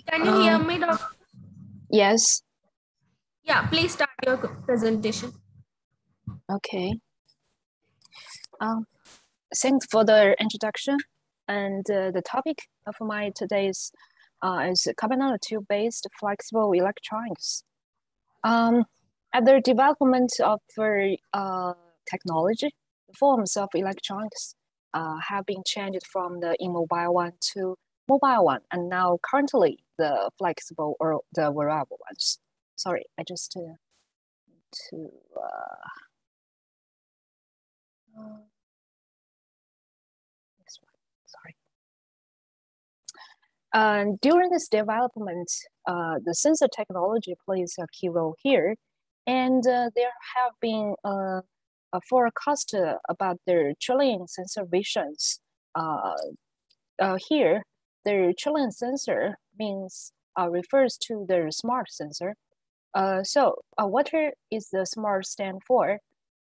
Can you hear me, Doctor? Yes. Yeah, please start your presentation. Okay. Thanks for the introduction. And the topic of my today's is carbon nanotube-based flexible electronics. At the development of technology, the forms of electronics have been changed from the immobile one to mobile one, and now currently the flexible or the wearable ones. Sorry, I just need to this one. Sorry. During this development, the sensor technology plays a key role here, and there have been a forecast about the trillion sensor visions. Here, the trillion sensor means refers to the smart sensor. So what is the smart stand for?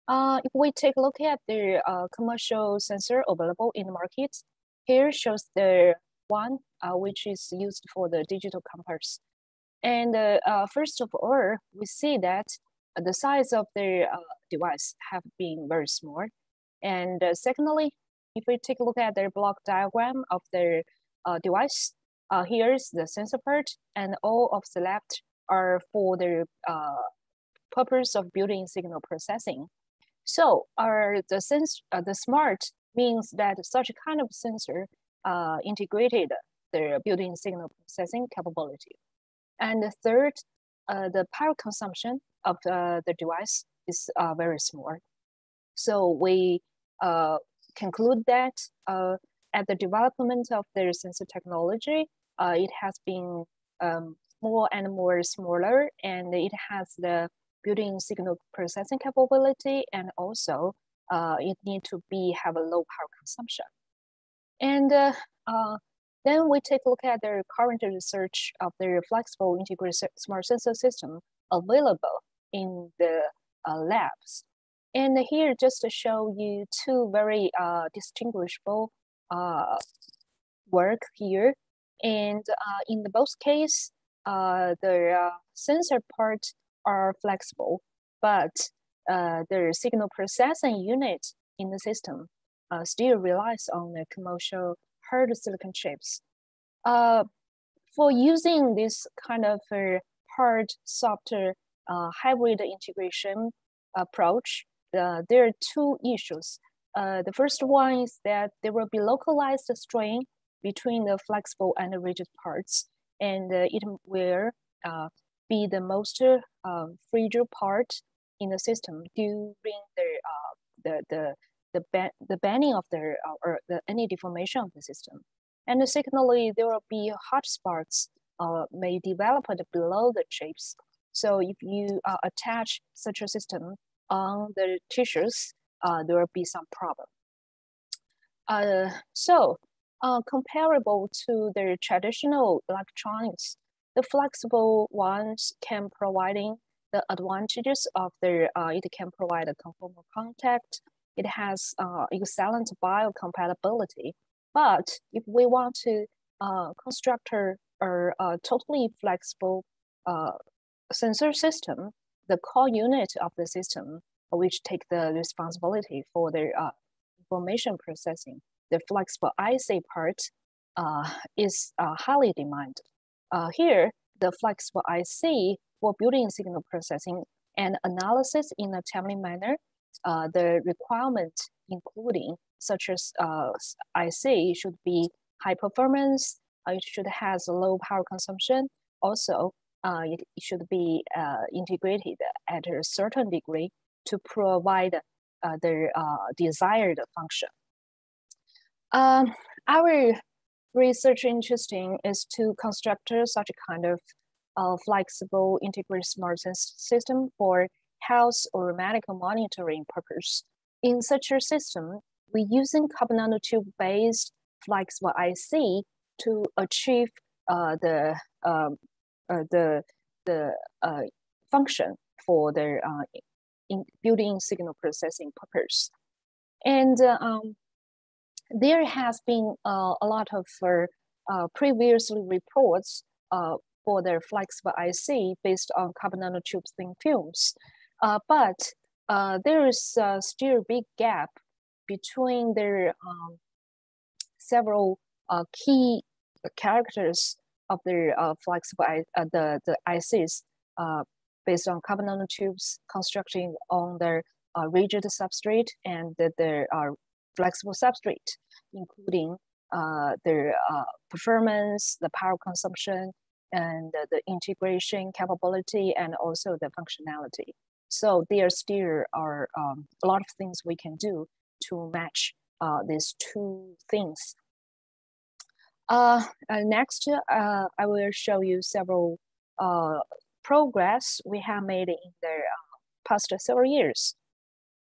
If we take a look at the commercial sensor available in the market, here shows the one which is used for the digital compass. And first of all, we see that the size of the device have been very small. And secondly, if we take a look at the block diagram of the device, here's the sensor part, and all of the left are for the purpose of built-in signal processing. So the smart means that such a kind of sensor integrated the built-in signal processing capability. And the third, the power consumption of the device is very small. So we conclude that at the development of the sensor technology, it has been more and more smaller, and it has the built-in signal processing capability, and also it need to have a low power consumption. And then we take a look at the current research of the flexible integrated smart sensor system available in the labs. And here just to show you two very distinguishable work here. And in both cases, the sensor parts are flexible, but the signal processing unit in the system still relies on the commercial hard silicon chips. For using this kind of hard soft hybrid integration approach, there are two issues. The first one is that there will be localized strain between the flexible and the rigid parts, and it will be the most fragile part in the system during the banning of any deformation of the system. And secondly, there will be hot spots may develop below the chips. So if you attach such a system on the tissues, there will be some problem. Comparable to the traditional electronics, the flexible ones can providing the advantages of it can provide a conformal contact. It has excellent biocompatibility. But if we want to construct a totally flexible sensor system, the core unit of the system, which take the responsibility for the information processing, the flexible IC part is highly demanded. Here, the flexible IC for built-in signal processing and analysis in a timely manner, the requirement including such as IC should be high performance, it should have low power consumption. Also, it should be integrated at a certain degree to provide the desired function. Our research interesting is to construct such a kind of flexible integrated smart system for health or medical monitoring purpose. In such a system, we're using carbon nanotube-based flexible IC to achieve the function for the built-in signal processing purpose. And there has been a lot of previously reports for their flexible IC based on carbon nanotube thin films. But there is still a big gap between their several key characters of their flexible the ICs based on carbon nanotubes constructing on their rigid substrate and their flexible substrate, including their performance, the power consumption, and the integration capability, and also the functionality. So there still are a lot of things we can do to match these two things. Next, I will show you several progress we have made in the past several years.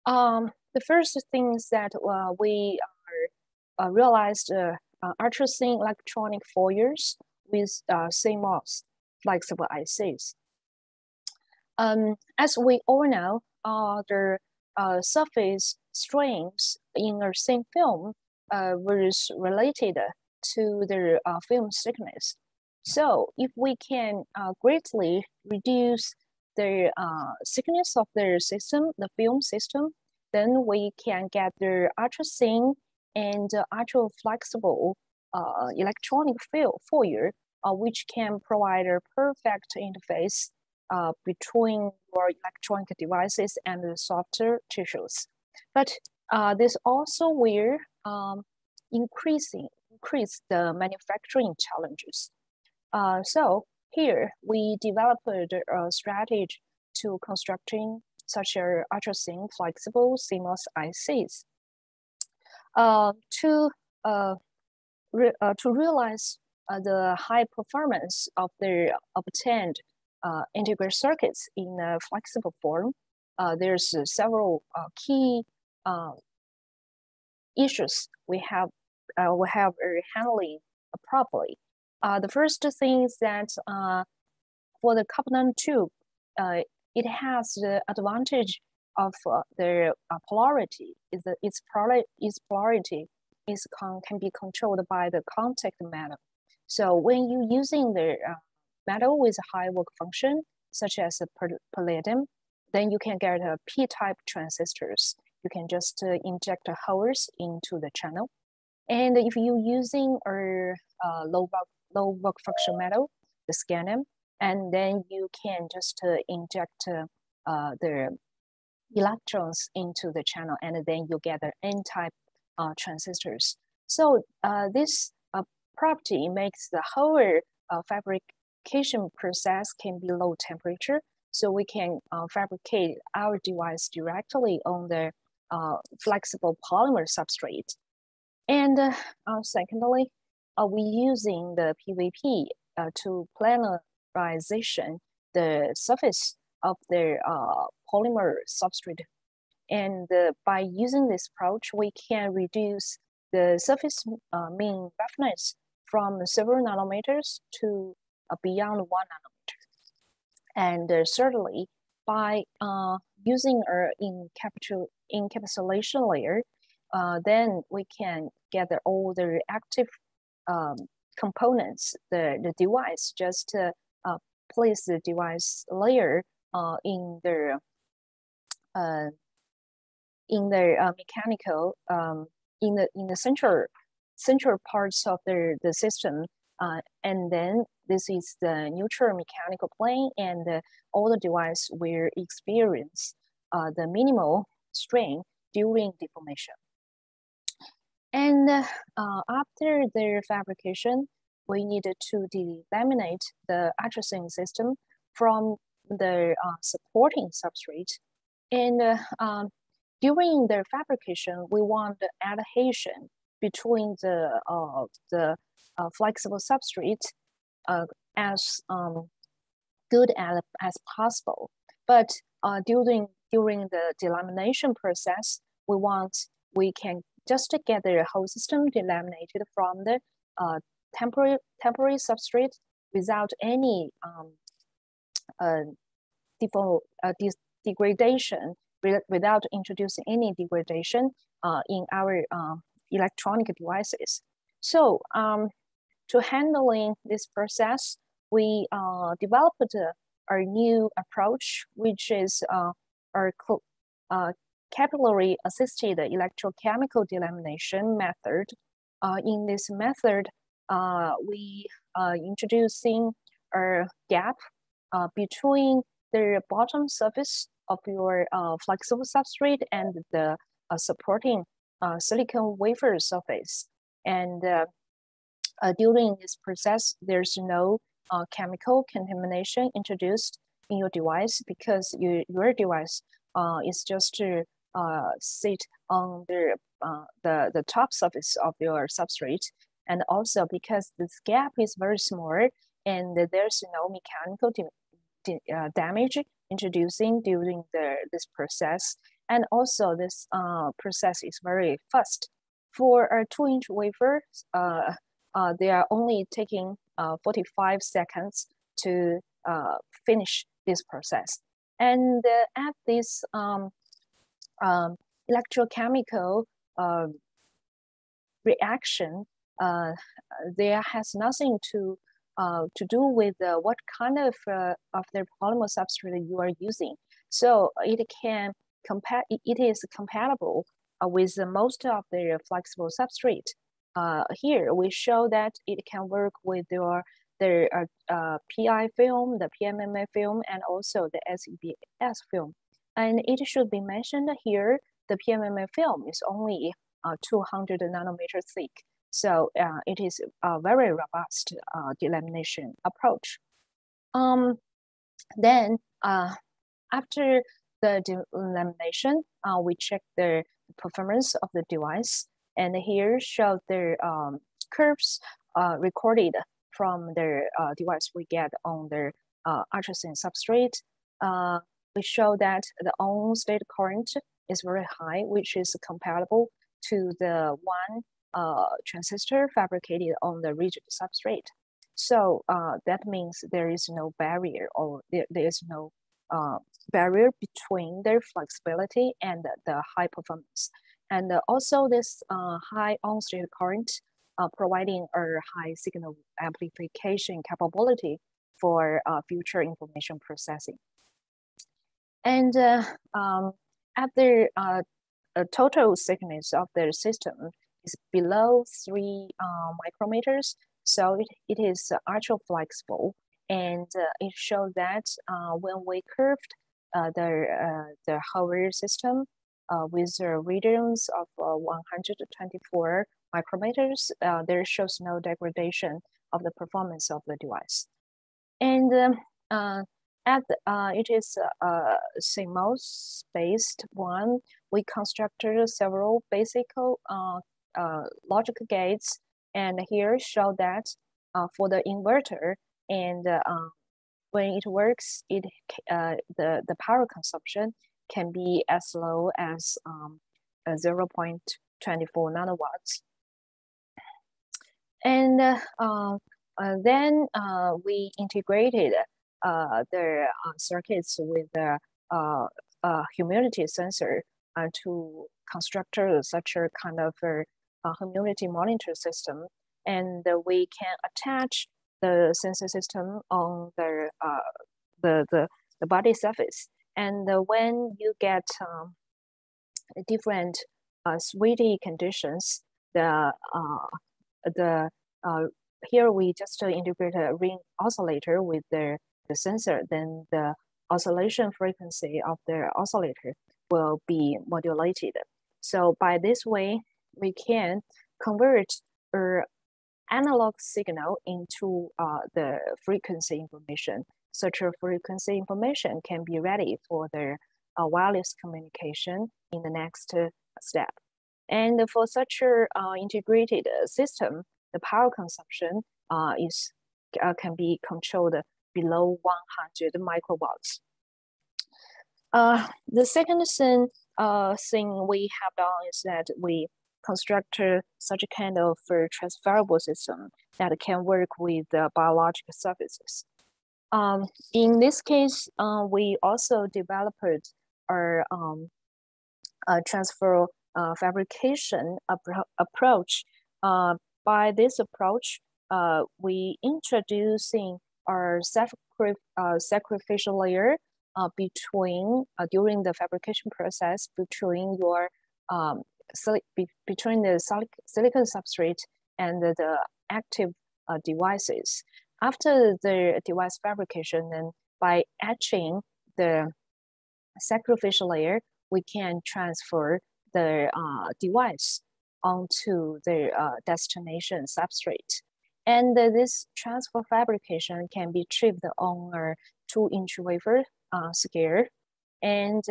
The first thing is that we realized ultra-thin electronic foils with CMOS flexible ICs. As we all know, the surface strength in a thin film was related to the film thickness. So if we can greatly reduce the thickness of the system, the film system, then we can get the ultra-thin and ultra-flexible electronic foil, which can provide a perfect interface between your electronic devices and the softer tissues. But this also will increase the manufacturing challenges. So here we developed a strategy to constructing such a ultra-thin flexible CMOS ICs. To realize the high performance of the obtained integrated circuits in a flexible form, there's several key issues we have handling properly. The first thing is that for the carbon nanotube, it has the advantage of the polarity. Its polarity can be controlled by the contact metal. So when you're using the metal with a high work function, such as palladium, then you can get P-type transistors. You can just inject holes into the channel. And if you're using a low work function metal, the scandium, and then you can just inject the electrons into the channel, and then you get the N-type transistors. So this property makes the whole fabrication process can be low temperature, so we can fabricate our device directly on the flexible polymer substrate. And secondly, we're using the PVP to planarization the surface of the polymer substrate. And by using this approach, we can reduce the surface mean roughness from several nanometers to beyond 1 nanometer. And thirdly, by using our encapsulation layer, then we can gather all the active components, the device, just place the device layer in the mechanical in the central parts of the system, and then this is the neutral mechanical plane, and all the device will experience the minimal strain during deformation. And after the fabrication, we needed to delaminate the ultra-thin system from the supporting substrate. And during the fabrication, we want the adhesion between the flexible substrate as good as possible. But during the delamination process, we can just get the whole system delaminated from the temporary substrate without any degradation, without introducing any degradation in our electronic devices. So to handling this process, we developed a new approach, which is our capillary-assisted electrochemical delamination method. In this method, we introducing a gap between the bottom surface of your flexible substrate and the supporting silicon wafer surface. And during this process, there's no chemical contamination introduced in your device because your device is just to sit on the top surface of your substrate. And also because this gap is very small and there's no mechanical damage introducing during this process. And also this process is very fast. For a 2-inch wafer, they are only taking 45 seconds to finish this process. And at this electrochemical reaction, there has nothing to do with what kind of their polymer substrate you are using. So it is compatible with most of their flexible substrate. Here we show that it can work with their PI film, the PMMA film, and also the SEBS film. And it should be mentioned here, the PMMA film is only 200 nanometers thick. So it is a very robust delamination approach. Then after the delamination, we check the performance of the device. And here show the curves recorded from the device we get on the ultra-thin substrate. We show that the on-state current is very high, which is compatible to the one transistor fabricated on the rigid substrate. So that means there is no barrier, or there is no barrier between their flexibility and the high performance. And also this high on-state current providing a high signal amplification capability for future information processing. And at the total thickness of the system is below 3 micrometers, so it is ultra flexible, and it shows that when we curved the Howard system with regions of 124 micrometers, there shows no degradation of the performance of the device. And it is a CMOS-based one. We constructed several basic logic gates, and here show that for the inverter, and when it works, the power consumption can be as low as 0.24 nanowatts. And then we integrated the circuits with the humidity sensor to construct such a kind of humidity monitor system. And we can attach the sensor system on the body surface. And when you get different sweaty conditions, here we just integrate a ring oscillator with the sensor, then the oscillation frequency of the oscillator will be modulated. So by this way, we can convert our analog signal into the frequency information. Such a frequency information can be ready for the wireless communication in the next step. And for such a integrated system, the power consumption can be controlled below 100 microwatts. The second thing we have done is that we construct such a kind of transferable system that can work with biological surfaces. In this case, we also developed our transfer fabrication approach. By this approach, we introducing or sacrificial layer between during the fabrication process between your between the silicon substrate and the active devices. After the device fabrication, then by etching the sacrificial layer, we can transfer the device onto the destination substrate. And this transfer fabrication can be achieved on a 2-inch wafer scale. And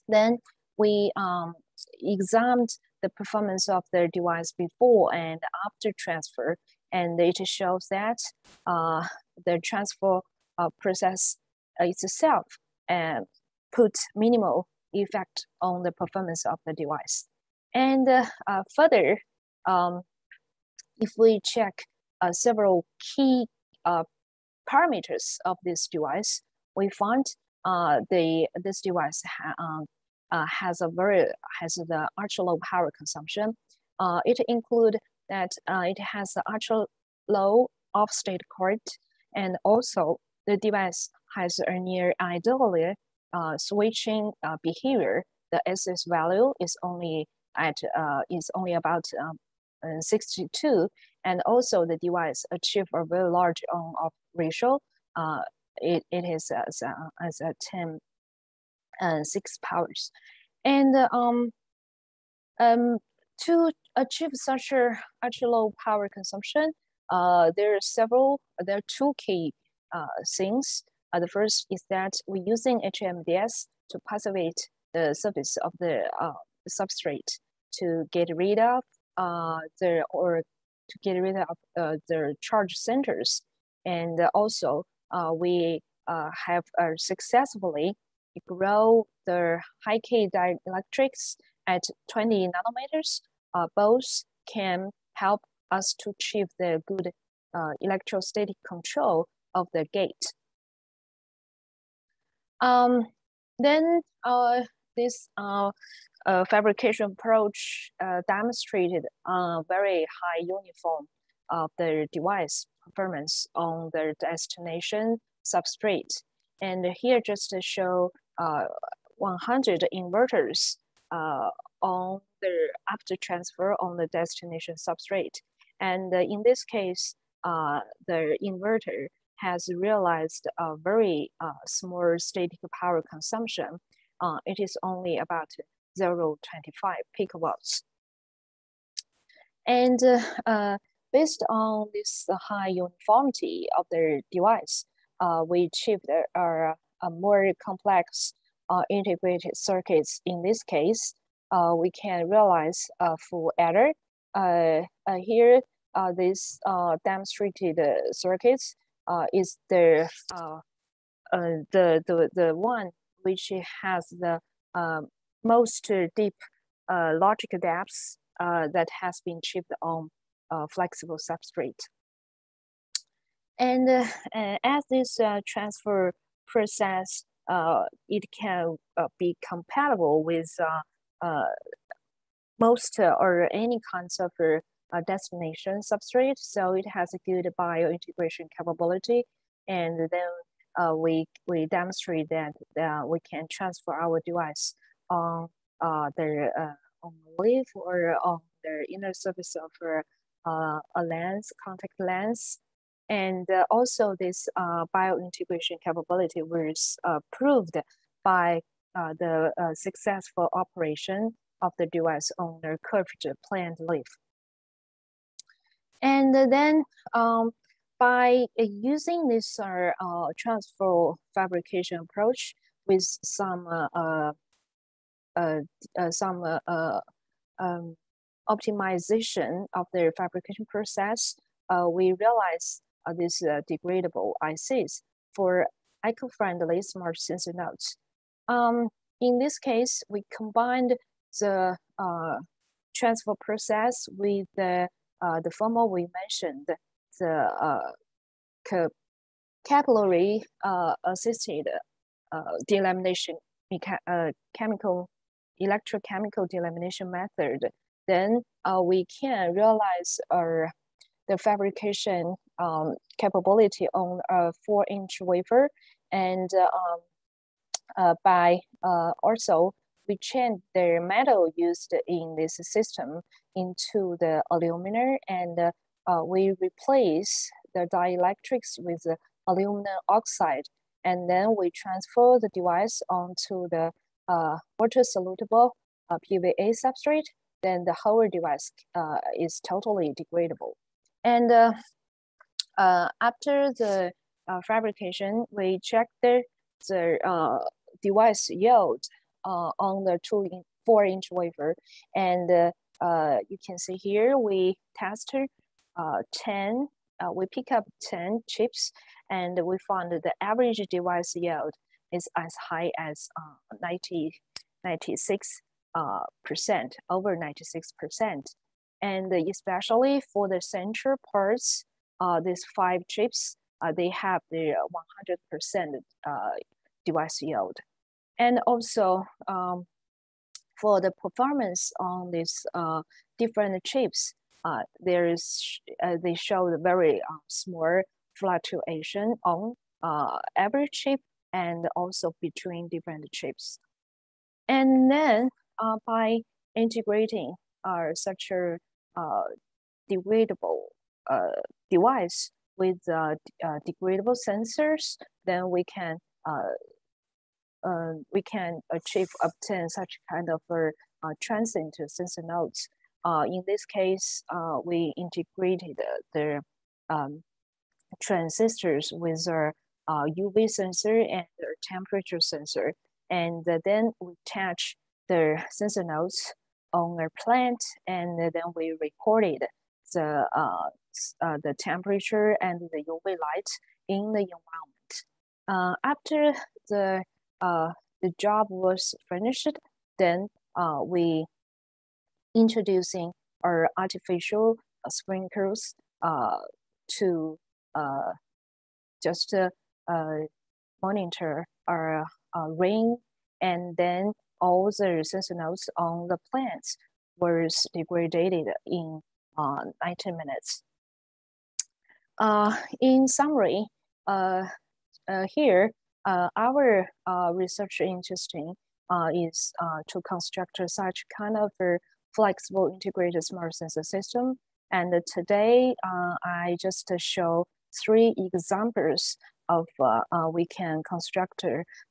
then we examined the performance of the device before and after transfer, and it shows that the transfer process itself put minimal effect on the performance of the device. And further, if we check several key parameters of this device, we found this device has the ultra low power consumption. It includes that it has the ultra low off-state current, and also the device has a near ideally switching behavior. The SS value is only about 62, and also the device achieve a very large on-off ratio. It is as a 10 and 6 powers, and to achieve such a ultra low power consumption, there are two key things. The first is that we're using HMDS to passivate the surface of the substrate to get rid of the charge centers, and also we have successfully grow the high K dielectrics at 20 nanometers. Both can help us to achieve the good electrostatic control of the gate. Then this fabrication approach demonstrated very high uniform of the device performance on the destination substrate. And here just to show 100 inverters on the after transfer on the destination substrate. And in this case, the inverter has realized a very small static power consumption. It is only about 0.25 picowatts. And based on this high uniformity of the device, we achieved a more complex integrated circuits. In this case, we can realize full adder. Here, this demonstrated circuits is the one which has the most deep logic depths that has been achieved on flexible substrate. And as this transfer process, it can be compatible with most or any kinds of destination substrate. So it has a good biointegration capability. And then we demonstrate that we can transfer our device on the leaf or on the inner surface of a lens, contact lens. And also this biointegration capability was proved by the successful operation of the device on the curved planned leaf. And then by using this transfer fabrication approach with some optimization of the fabrication process, we realize these degradable ICs for eco-friendly smart sensor nodes. In this case, we combined the transfer process with the former we mentioned, the capillary assisted delamination electrochemical delamination method. Then we can realize the fabrication capability on a 4-inch wafer, and also we change the metal used in this system into the aluminum, and we replace the dielectrics with aluminum oxide, and then we transfer the device onto the water-soluble PVA substrate. Then the whole device is totally degradable. And after the fabrication, we check the device yield on the 4-inch wafer, and you can see here we tested 10. We pick up 10 chips, and we found that the average device yield is as high as 96%, over 96%, and especially for the central parts, these 5 chips, they have the 100% device yield. And also for the performance on these different chips, they show the very small fluctuation on every chip and also between different chips. And then by integrating such a degradable device with degradable sensors, then we can obtain such kind of transient sensor nodes. In this case, we integrated the transistors with our UV sensor and the temperature sensor, and then we attach the sensor nodes on our plant, and then we recorded the temperature and the UV light in the environment. After the job was finished, then we introducing our artificial sprinkles to just monitor our rain, and then all the sensor nodes on the plants was degraded in 90 minutes. In summary, here our research interesting is to construct such kind of a flexible integrated smart sensor system. And today I just show 3 examples of we can construct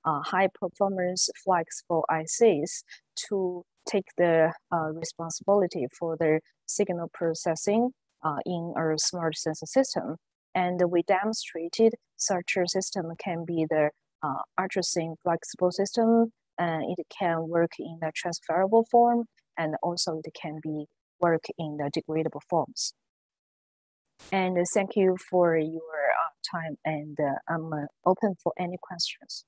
high performance flexible ICs to take the responsibility for the signal processing in our smart sensor system. And we demonstrated such a system can be the ultra-thin flexible system, and it can work in the transferable form, and also it can be work in the degradable forms. And thank you for your time, and I'm open for any questions.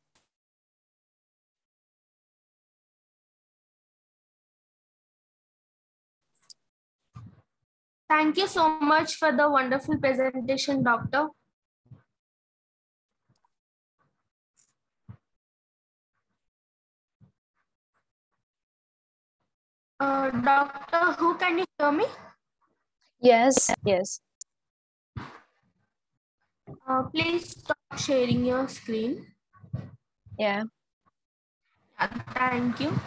Thank you so much for the wonderful presentation, Doctor. Doctor, who can you hear me? Yes, yes. Please stop sharing your screen. Yeah. Thank you.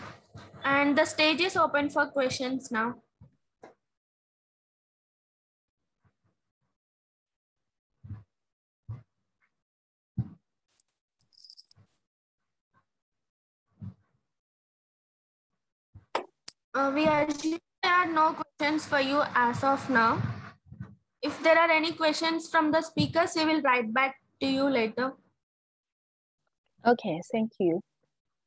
And the stage is open for questions now. We actually have no questions for you as of now. If there are any questions from the speakers, we will write back to you later. Okay, thank you.